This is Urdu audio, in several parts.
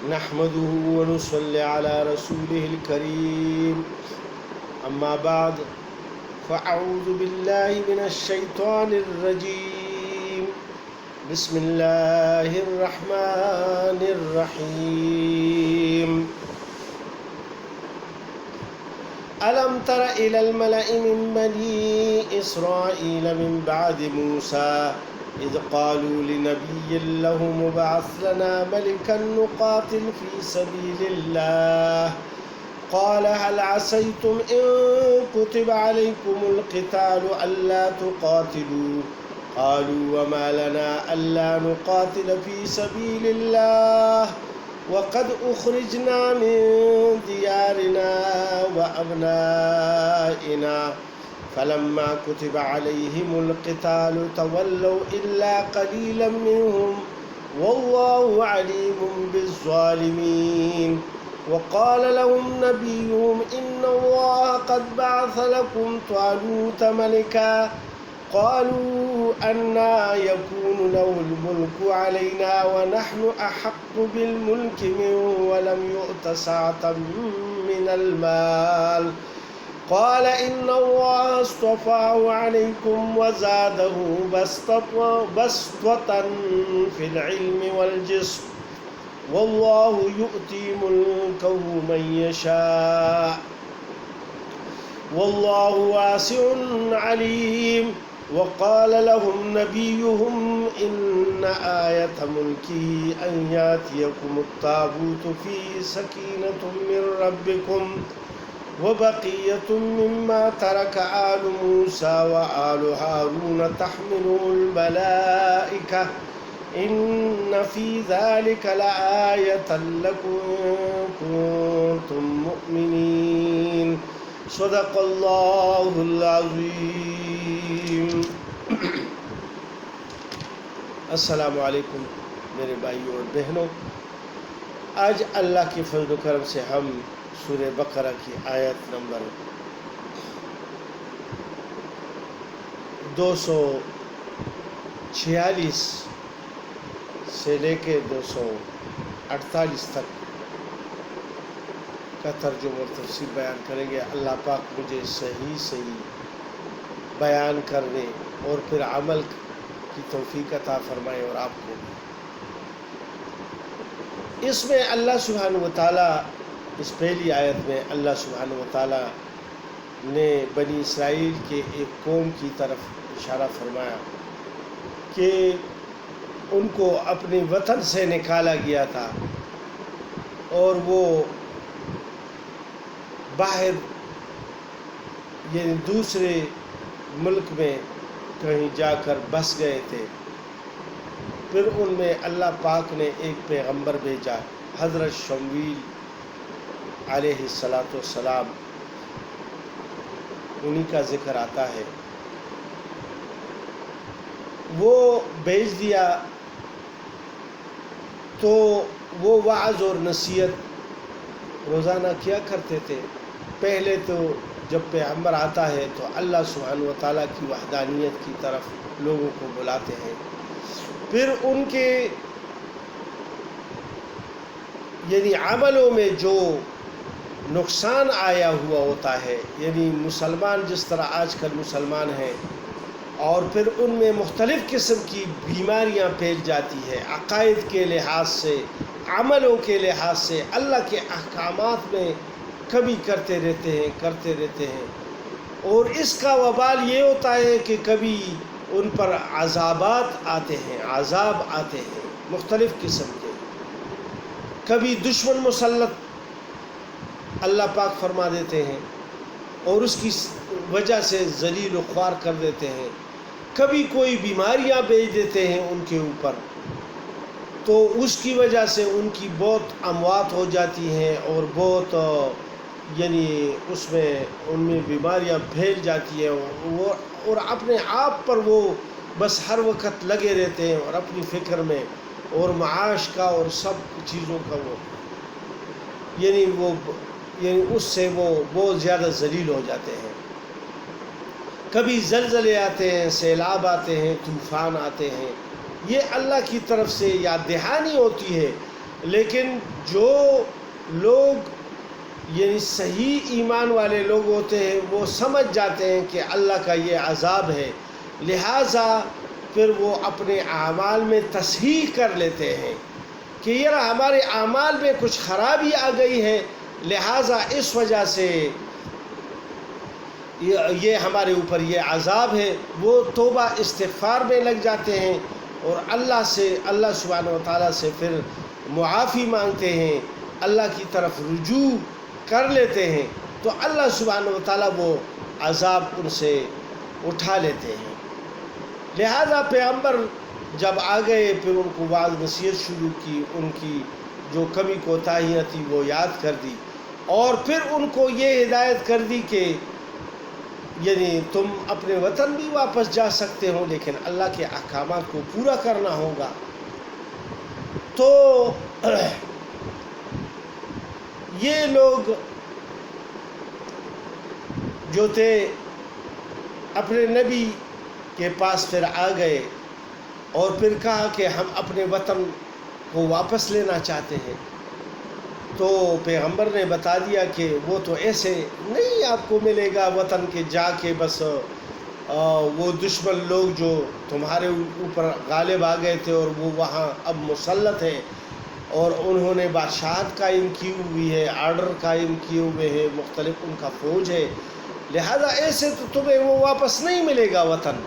نحمده ونصلي على رسوله الكريم أما بعد فأعوذ بالله من الشيطان الرجيم بسم الله الرحمن الرحيم ألم تر إلى الملأ من بني إسرائيل من بعد موسى إذ قالوا لنبي له مبعث لنا ملكا نقاتل في سبيل الله قال هل عسيتم إن كتب عليكم القتال ألا تقاتلوا قالوا وما لنا ألا نقاتل في سبيل الله وقد أخرجنا من ديارنا وأبنائنا فلما كتب عليهم القتال تولوا إلا قليلا منهم والله عليم بالظالمين وقال لهم نبيهم إن الله قد بعث لكم طالوت ملكا قالوا أنى يكون له الملك علينا ونحن أحق بالملك منه ولم يؤت سعة من المال قال إن الله اصطفاه عليكم وزاده بسطة في العلم والجسم والله يؤتي ملكه من يشاء والله واسع عليم وقال لهم نبيهم إن آية ملكه أن يأتيكم التابوت فيه سكينة من ربكم وبقية مما ترك آل موسى وآل هارون تحمله الملائكة إن في ذلك لآية لكم إن كنتم مؤمنين صدق اللہ العظیم۔ السلام علیکم میرے بھائیوں اور بہنوں، آج اللہ کے فضل و کرم سے ہم سورہ بقرہ کی آیت نمبر 246 سے لے کے 248 تک کا ترجمہ اور تفسیر بیان کریں گے۔ اللہ پاک مجھے صحیح بیان کرنے اور پھر عمل کی توفیق عطا فرمائے اور آپ کو بھی۔ اس میں اللہ سبحانہ و تعالیٰ، اس پہلی آیت میں اللہ سبحانہ و تعالیٰ نے بنی اسرائیل کے ایک قوم کی طرف اشارہ فرمایا کہ ان کو اپنے وطن سے نکالا گیا تھا اور وہ باہر یعنی دوسرے ملک میں کہیں جا کر بس گئے تھے۔ پھر ان میں اللہ پاک نے ایک پیغمبر بھیجا، حضرت شمویل علیہ السلام، انہی کا ذکر آتا ہے۔ وہ بھیج دیا تو وہ وعظ اور نصیحت روزانہ کیا کرتے تھے۔ پہلے تو جب پیغمبر آتا ہے تو اللہ سبحانہ و تعالیٰ کی وحدانیت کی طرف لوگوں کو بلاتے ہیں، پھر ان کے یعنی عملوں میں جو نقصان آیا ہوا ہوتا ہے، یعنی مسلمان جس طرح آج کل مسلمان ہیں اور پھر ان میں مختلف قسم کی بیماریاں پھیل جاتی ہے، عقائد کے لحاظ سے، عملوں کے لحاظ سے، اللہ کے احکامات میں کمی کرتے رہتے ہیں اور اس کا وبال یہ ہوتا ہے کہ کبھی ان پر عذاب آتے ہیں مختلف قسم کے، کبھی دشمن مسلط اللہ پاک فرما دیتے ہیں اور اس کی وجہ سے ذلیل و خوار کر دیتے ہیں، کبھی کوئی بیماریاں بھیج دیتے ہیں ان کے اوپر، تو اس کی وجہ سے ان کی بہت اموات ہو جاتی ہیں اور بہت یعنی ان میں بیماریاں پھیل جاتی ہیں اور اپنے آپ پر وہ بس ہر وقت لگے رہتے ہیں اور اپنی فکر میں اور معاش کا اور سب چیزوں کا وہ یعنی اس سے وہ بہت زیادہ ذلیل ہو جاتے ہیں۔ کبھی زلزلے آتے ہیں، سیلاب آتے ہیں، طوفان آتے ہیں، یہ اللہ کی طرف سے یاد دہانی ہوتی ہے لیکن جو لوگ یعنی صحیح ایمان والے لوگ ہوتے ہیں وہ سمجھ جاتے ہیں کہ اللہ کا یہ عذاب ہے، لہٰذا پھر وہ اپنے اعمال میں تصحیح کر لیتے ہیں کہ یار ہمارے اعمال میں کچھ خرابی آ گئی ہے، لہٰذا اس وجہ سے یہ ہمارے اوپر یہ عذاب ہے۔ وہ توبہ استغفار میں لگ جاتے ہیں اور اللہ سبحانہ و تعالیٰ سے پھر معافی مانگتے ہیں، اللہ کی طرف رجوع کر لیتے ہیں، تو اللہ سبحانہ و تعالیٰ وہ عذاب ان سے اٹھا لیتے ہیں۔ لہذا پیغمبر جب آ گئے پھر ان کو وعظ نصیحت شروع کی، ان کی جو کمی کوتاہیاں تھی وہ یاد کر دی، اور پھر ان کو یہ ہدایت کر دی کہ یعنی تم اپنے وطن بھی واپس جا سکتے ہو لیکن اللہ کے احکامات کو پورا کرنا ہوگا۔ تو یہ لوگ جو تھے اپنے نبی کے پاس پھر آ گئے اور پھر کہا کہ ہم اپنے وطن کو واپس لینا چاہتے ہیں۔ تو پیغمبر نے بتا دیا کہ وہ تو ایسے نہیں آپ کو ملے گا وطن کے جا کے بس وہ دشمن لوگ جو تمہارے اوپر غالب آ گئے تھے اور وہ وہاں اب مسلط ہیں اور انہوں نے بادشاہت قائم کی ہوئی ہے، آرڈر قائم کیے ہوئے ہیں، مختلف ان کا فوج ہے، لہذا ایسے تو تمہیں وہ واپس نہیں ملے گا وطن۔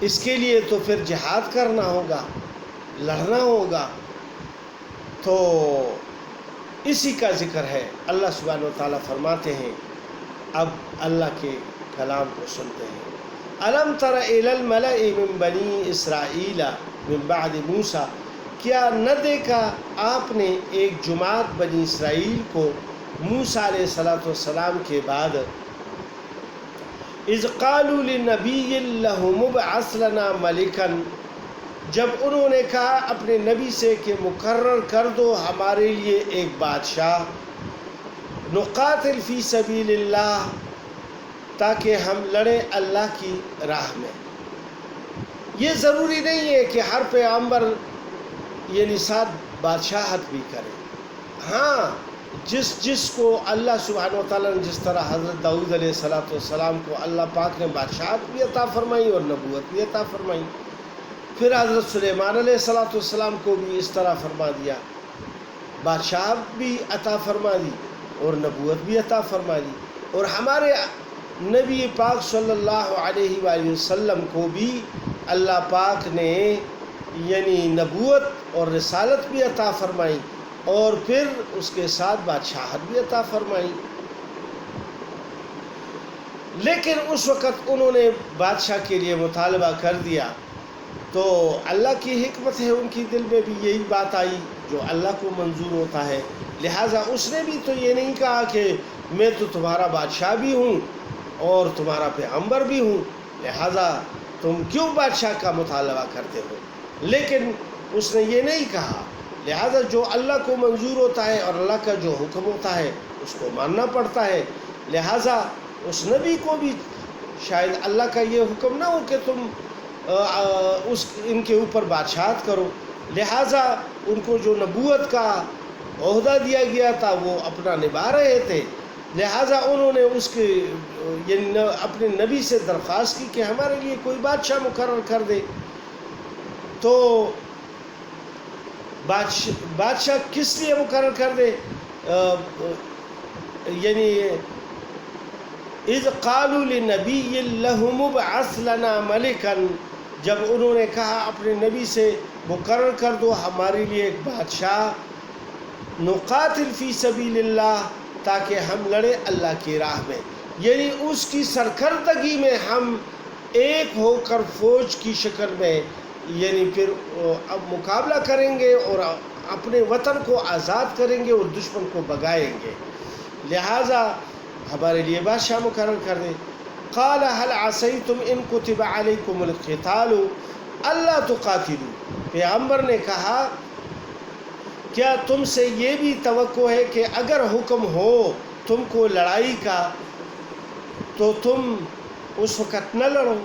اس کے لیے تو پھر جہاد کرنا ہوگا، لڑنا ہوگا۔ تو اسی کا ذکر ہے۔ اللہ سبحانہ و تعالیٰ فرماتے ہیں، اب اللہ کے کلام کو سنتے ہیں۔ الم تر الی الملأ من بنی اسرائیل من بعد موسیٰ، کیا نہ دیکھا آپ نے ایک جماعت بنی اسرائیل کو موسیٰ علیہ السلام کے بعد، اذ قالوا لنبی لہم ابعث لنا ملکا، جب انہوں نے کہا اپنے نبی سے کہ مقرر کر دو ہمارے لیے ایک بادشاہ، نقاتل فی سبیل اللہ، تاکہ ہم لڑیں اللہ کی راہ میں۔ یہ ضروری نہیں ہے کہ ہر پیغمبر یعنی ساتھ بادشاہت بھی کرے۔ ہاں، جس کو اللہ سبحانہ و تعالیٰ نے، جس طرح حضرت داؤد علیہ السلام کو اللہ پاک نے بادشاہت بھی عطا فرمائی اور نبوت بھی عطا فرمائی، پھر حضرت سلیمان علیہ السلام کو بھی اس طرح فرما دیا، بادشاہت بھی عطا فرما دی اور نبوت بھی عطا فرما دی، اور ہمارے نبی پاک صلی اللہ علیہ وآلہ وسلم کو بھی اللہ پاک نے یعنی نبوت اور رسالت بھی عطا فرمائی اور پھر اس کے ساتھ بادشاہت بھی عطا فرمائی۔ لیکن اس وقت انہوں نے بادشاہ کے لیے مطالبہ کر دیا، تو اللہ کی حکمت ہے، ان کی دل میں بھی یہی بات آئی جو اللہ کو منظور ہوتا ہے، لہٰذا اس نے بھی تو یہ نہیں کہا کہ میں تو تمہارا بادشاہ بھی ہوں اور تمہارا پیغمبر بھی ہوں، لہٰذا تم کیوں بادشاہ کا مطالبہ کرتے ہو، لیکن اس نے یہ نہیں کہا۔ لہٰذا جو اللہ کو منظور ہوتا ہے اور اللہ کا جو حکم ہوتا ہے اس کو ماننا پڑتا ہے، لہٰذا اس نبی کو بھی شاید اللہ کا یہ حکم نہ ہو کہ تم ان کے اوپر بادشاہت کرو، لہٰذا ان کو جو نبوت کا عہدہ دیا گیا تھا وہ اپنا نبھا رہے تھے، لہٰذا انہوں نے اس کے یعنی اپنے نبی سے درخواست کی کہ ہمارے لیے کوئی بادشاہ مقرر کر دے۔ تو بادشاہ کس لیے مقرر کر دے، یعنی اذ قالوا لنبی لہم ابعث لنا ملکا، جب انہوں نے کہا اپنے نبی سے مقرر کر دو ہمارے لیے ایک بادشاہ، نقاتل فی سبیل اللہ، تاکہ ہم لڑیں اللہ کی راہ میں، یعنی اس کی سرکردگی میں ہم ایک ہو کر فوج کی شکل میں یعنی پھر اب مقابلہ کریں گے اور اپنے وطن کو آزاد کریں گے اور دشمن کو بھگائیں گے، لہٰذا ہمارے لیے بادشاہ مقرر کر دیں۔ قال هل عصیتم ان کتب علیکم القتال الا تقاتلوا، پیغمبر نے کہا کیا تم سے یہ بھی توقع ہے کہ اگر حکم ہو تم کو لڑائی کا تو تم اس وقت نہ لڑو،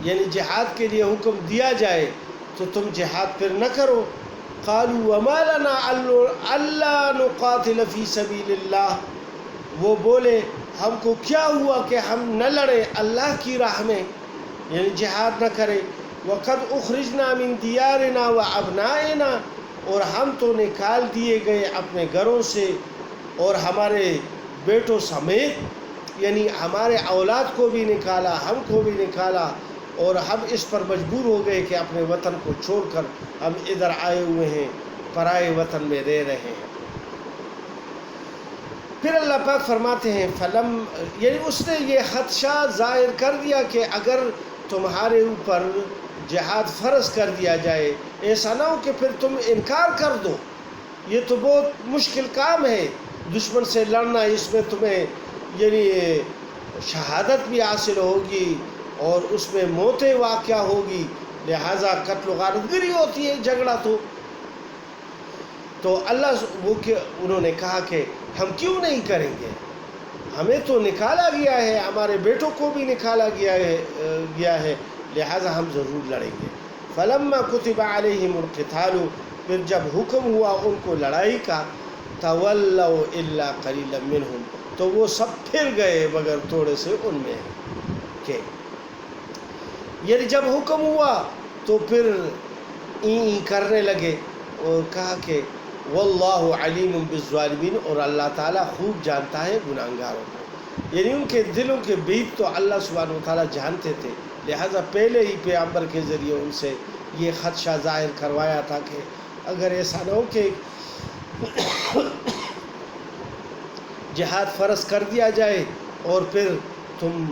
یعنی جہاد کے لیے حکم دیا جائے تو تم جہاد پھر نہ کرو۔ قالوا وما لنا الا نقاتل فی سبیل اللہ، وہ بولے ہم کو کیا ہوا کہ ہم نہ لڑیں اللہ کی راہ میں، یعنی جہاد نہ کریں، وقد اخرجنا من دیارنا وابنائنا، اور ہم تو نکال دیے گئے اپنے گھروں سے اور ہمارے بیٹوں سمیت، یعنی ہمارے اولاد کو بھی نکالا، ہم کو بھی نکالا، اور ہم اس پر مجبور ہو گئے کہ اپنے وطن کو چھوڑ کر ہم ادھر آئے ہوئے ہیں، پرائے وطن میں رہ رہے ہیں۔ پھر اللہ پاک فرماتے ہیں فلم، یعنی اس نے یہ خدشہ ظاہر کر دیا کہ اگر تمہارے اوپر جہاد فرض کر دیا جائے، ایسا نہ ہو کہ پھر تم انکار کر دو، یہ تو بہت مشکل کام ہے دشمن سے لڑنا، اس میں تمہیں یعنی شہادت بھی حاصل ہوگی اور اس میں موتیں واقع ہوگی، لہٰذا قتل و غارت گری ہوتی ہے جھگڑا تو اللہ انہوں نے کہا کہ ہم کیوں نہیں کریں گے، ہمیں تو نکالا گیا ہے، ہمارے بیٹوں کو بھی نکالا گیا ہے، لہٰذا ہم ضرور لڑیں گے۔ فلما كتب عليهم القتال، پھر جب حکم ہوا ان کو لڑائی کا، تولوا الا قليلا منهم، تو وہ سب پھر گئے مگر تھوڑے سے ان میں کہ، یعنی جب حکم ہوا تو پھر کرنے لگے اور کہا کہ واللہ علیم بالظالمین، اور اللہ تعالیٰ خوب جانتا ہے گناہگاروں کو، یعنی ان کے دلوں کے بیت تو اللہ سبحانہ و تعالیٰ جانتے تھے، لہٰذا پہلے ہی پیغمبر کے ذریعے ان سے یہ خدشہ ظاہر کروایا تھا کہ اگر ایسا نہ ہو کہ جہاد فرض کر دیا جائے اور پھر تم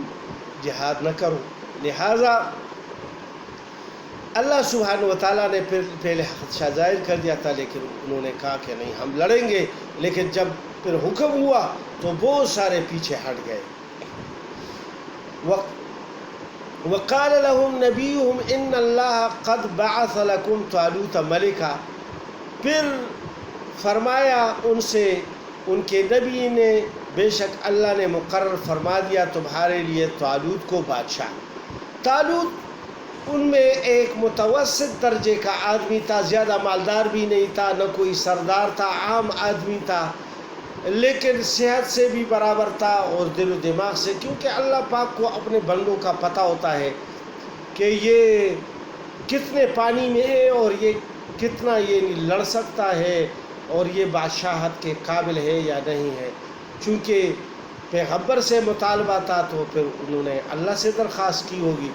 جہاد نہ کرو، لہٰذا اللہ سبحانہ و تعالیٰ نے پھر پہلے خدشہ ظاہر کر دیا تھا، لیکن انہوں نے کہا کہ نہیں ہم لڑیں گے، لیکن جب پھر حکم ہوا تو بہت سارے پیچھے ہٹ گئے۔ وقال لهم نبيهم ان اللہ قد بعث لكم طالوت ملکا، پھر فرمایا ان سے ان کے نبی نے بے شک اللہ نے مقرر فرما دیا تمہارے لیے طالوت کو بادشاہ۔ طالوت ان میں ایک متوسط درجے کا آدمی تھا، زیادہ مالدار بھی نہیں تھا، نہ کوئی سردار تھا، عام آدمی تھا، لیکن صحت سے بھی برابر تھا اور دل و دماغ سے، کیونکہ اللہ پاک کو اپنے بندوں کا پتہ ہوتا ہے کہ یہ کتنے پانی میں ہے اور یہ کتنا یہ لڑ سکتا ہے اور یہ بادشاہت کے قابل ہے یا نہیں ہے۔ چونکہ پیغمبر سے مطالبہ تھا تو پھر انہوں نے اللہ سے درخواست کی ہوگی،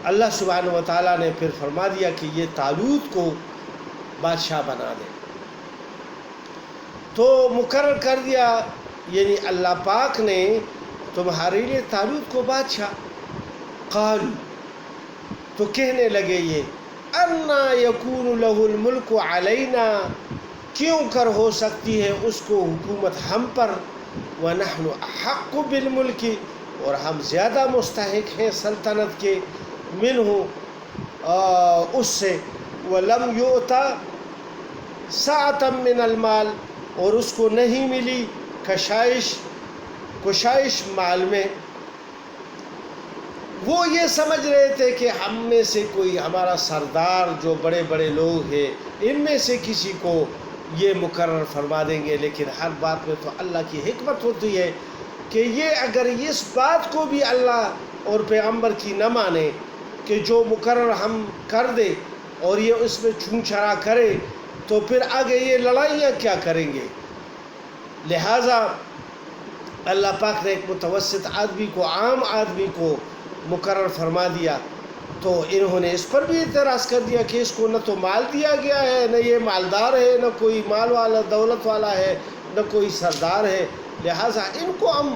اللہ سبحانہ و تعالیٰ نے پھر فرما دیا کہ یہ طالوت کو بادشاہ بنا دے، تو مقرر کر دیا، یعنی اللہ پاک نے تمہارے لیے طالوت کو بادشاہ۔ قالوا، تو کہنے لگے یہ انا یکون لہ الملک علینا، کیوں کر ہو سکتی ہے اس کو حکومت ہم پر، ونحن احق بالملک، اور ہم زیادہ مستحق ہیں سلطنت کے، منہ اس سے، ولم یؤت سعۃ من المال، اور اس کو نہیں ملی کشائش مال میں۔ وہ یہ سمجھ رہے تھے کہ ہم میں سے کوئی ہمارا سردار جو بڑے بڑے لوگ ہیں ان میں سے کسی کو یہ مقرر فرما دیں گے، لیکن ہر بات میں تو اللہ کی حکمت ہوتی ہے کہ یہ اگر اس بات کو بھی اللہ اور پیغمبر کی نہ مانے کہ جو مقرر ہم کر دے اور یہ اس میں چھو چھڑا کرے تو پھر آگے یہ لڑائیاں کیا کریں گے، لہٰذا اللہ پاک نے ایک متوسط آدمی کو، عام آدمی کو مقرر فرما دیا، تو انہوں نے اس پر بھی اعتراض کر دیا کہ اس کو نہ تو مال دیا گیا ہے، نہ یہ مالدار ہے، نہ کوئی مال والا دولت والا ہے، نہ کوئی سردار ہے، لہٰذا ان کو ہم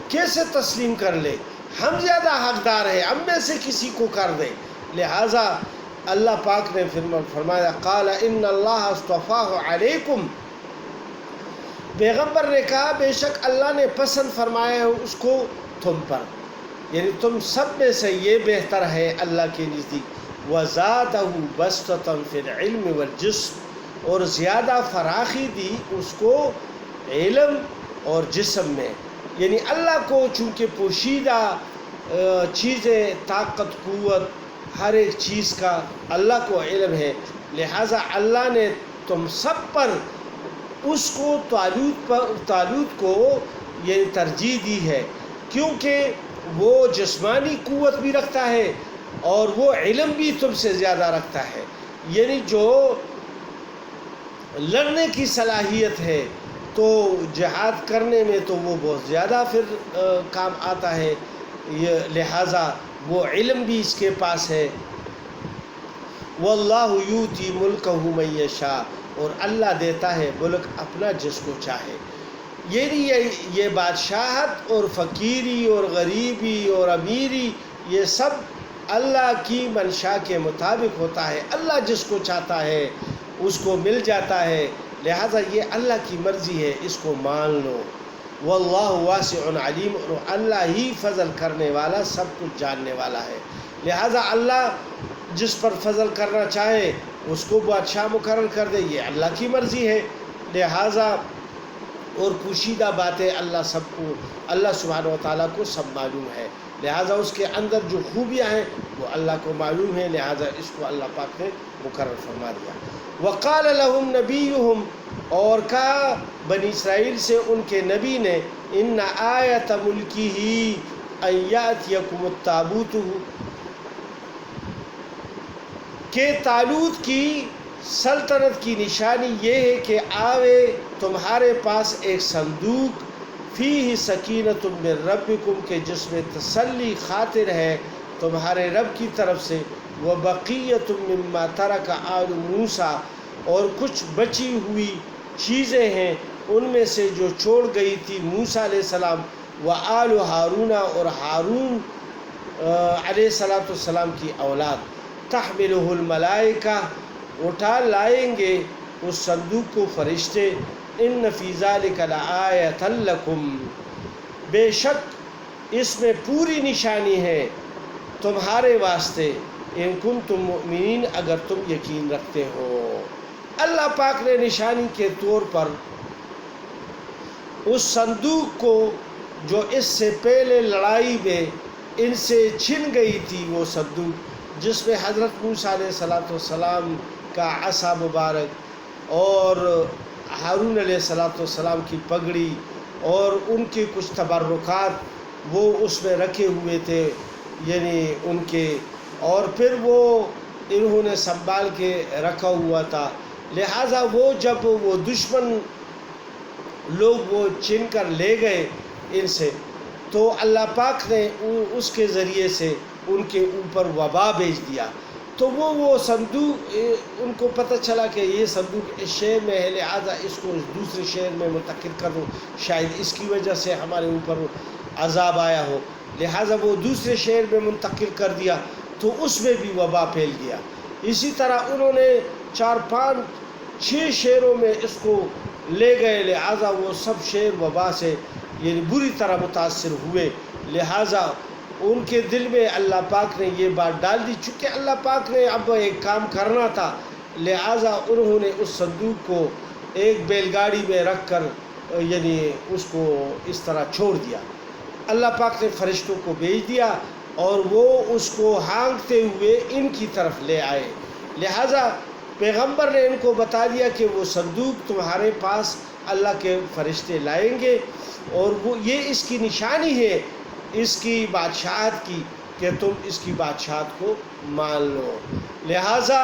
کیسے تسلیم کر لیں، ہم زیادہ حقدار ہیں، ہم میں سے کسی کو کر دیں۔ لہٰذا اللہ پاک نے فرمایا قال ان اللہ اصطفاہ علیکم، پیغمبر نے کہا بے شک اللہ نے پسند فرمایا ہے اس کو تم پر، یعنی تم سب میں سے یہ بہتر ہے اللہ کے نزدیک، وزادہ بسطۃ فی العلم والجسم، اور زیادہ فراخی دی اس کو علم اور جسم میں، یعنی اللہ کو چونکہ پوشیدہ چیزیں، طاقت، قوت، ہر ایک چیز کا اللہ کو علم ہے، لہٰذا اللہ نے تم سب پر اس کو طالوت کو یہ ترجیح دی ہے، کیونکہ وہ جسمانی قوت بھی رکھتا ہے اور وہ علم بھی تم سے زیادہ رکھتا ہے، یعنی جو لڑنے کی صلاحیت ہے تو جہاد کرنے میں تو وہ بہت زیادہ پھر کام آتا ہے، لہٰذا وہ علم بھی اس کے پاس ہے۔ واللہ یؤتی ملکہ من یشاء، اور اللہ دیتا ہے ملک اپنا جس کو چاہے، یہ بادشاہت اور فقیری اور غریبی اور امیری یہ سب اللہ کی منشا کے مطابق ہوتا ہے، اللہ جس کو چاہتا ہے اس کو مل جاتا ہے، لہذا یہ اللہ کی مرضی ہے، اس کو مان لو۔ واللہ واسع علیم، اور اللہ ہی فضل کرنے والا سب کچھ جاننے والا ہے، لہذا اللہ جس پر فضل کرنا چاہے اس کو بادشاہ مقرر کر دے، یہ اللہ کی مرضی ہے، لہذا اور پوشیدہ باتیں اللہ سبحانہ و تعالیٰ کو سب معلوم ہے، لہذا اس کے اندر جو خوبیاں ہیں وہ اللہ کو معلوم ہے، لہذا اس کو اللہ پاک نے مقرر فرما دیا۔ وقال لهم نبیہم، اور کہا بنی اسرائیل سے ان کے نبی نے، ان آیۃ ملکہ ان یأتیکم التابوت، کہ طالوت کی سلطنت کی نشانی یہ ہے کہ آوے تمہارے پاس ایک صندوق، فیہ سکینۃ من ربکم، کہ جس میں تسلی خاطر ہے تمہارے رب کی طرف سے، وبقیۃ مما ترک آل موسیٰ، اور کچھ بچی ہوئی چیزیں ہیں ان میں سے جو چھوڑ گئی تھی موسیٰ علیہ السلام، وآل ہارون، اور ہارون علیہ السلام کی اولاد، تحملہ الملائکہ، اٹھا لائیں گے اس صندوق کو فرشتے، ان فی ذلک لآیۃ لکم، بے شک اس میں پوری نشانی ہے تمہارے واسطے، ان کنتم مؤمنین، اگر تم یقین رکھتے ہو۔ اللہ پاک نے نشانی کے طور پر اس صندوق کو، جو اس سے پہلے لڑائی میں ان سے چھن گئی تھی، وہ صندوق جس میں حضرت موسیٰ علیہ السلام کا عصا مبارک اور ہارون علیہ السلام کی پگڑی اور ان کے کچھ تبرکات وہ اس میں رکھے ہوئے تھے، یعنی ان کے، اور پھر وہ انہوں نے سنبھال کے رکھا ہوا تھا، لہٰذا وہ جب وہ دشمن لوگ وہ چھین کر لے گئے ان سے، تو اللہ پاک نے اس کے ذریعے سے ان کے اوپر وبا بھیج دیا، تو وہ صندوق، ان کو پتہ چلا کہ یہ صندوق اس شہر میں ہے، لہٰذا اس کو دوسرے شہر میں منتقل کر دو، شاید اس کی وجہ سے ہمارے اوپر عذاب آیا ہو، لہٰذا وہ دوسرے شہر میں منتقل کر دیا، تو اس میں بھی وبا پھیل گیا۔ اسی طرح انہوں نے 4 5 6 شہروں میں اس کو لے گئے، لہٰذا وہ سب شہر وبا سے یعنی بری طرح متاثر ہوئے، لہٰذا ان کے دل میں اللہ پاک نے یہ بات ڈال دی، چونکہ اللہ پاک نے اب ایک کام کرنا تھا، لہٰذا انہوں نے اس صندوق کو ایک بیل گاڑی میں رکھ کر یعنی اس کو اس طرح چھوڑ دیا۔ اللہ پاک نے فرشتوں کو بھیج دیا اور وہ اس کو ہانکتے ہوئے ان کی طرف لے آئے، لہٰذا پیغمبر نے ان کو بتا دیا کہ وہ صندوق تمہارے پاس اللہ کے فرشتے لائیں گے، اور وہ یہ اس کی نشانی ہے اس کی بادشاہت کی کہ تم اس کی بادشاہت کو مان لو۔ لہٰذا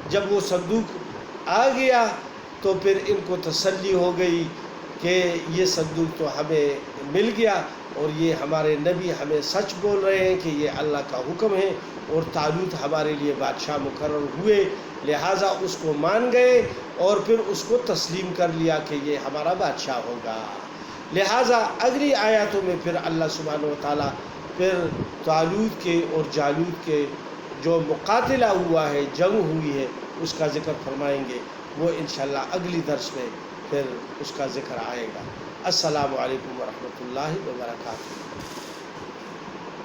جب وہ صندوق آ گیا تو پھر ان کو تسلی ہو گئی کہ یہ صندوق تو ہمیں مل گیا، اور یہ ہمارے نبی ہمیں سچ بول رہے ہیں کہ یہ اللہ کا حکم ہے، اور طالوت ہمارے لیے بادشاہ مقرر ہوئے، لہٰذا اس کو مان گئے اور پھر اس کو تسلیم کر لیا کہ یہ ہمارا بادشاہ ہوگا۔ لہٰذا اگلی آیاتوں میں پھر اللہ سبحانہ و تعالیٰ پھر طالوت کے اور جالوت کے جو مقاتلہ ہوا ہے، جنگ ہوئی ہے، اس کا ذکر فرمائیں گے، وہ انشاءاللہ اگلی درس میں پھر اس کا ذکر آئے گا۔ السلام علیکم ورحمۃ اللہ وبرکاتہ۔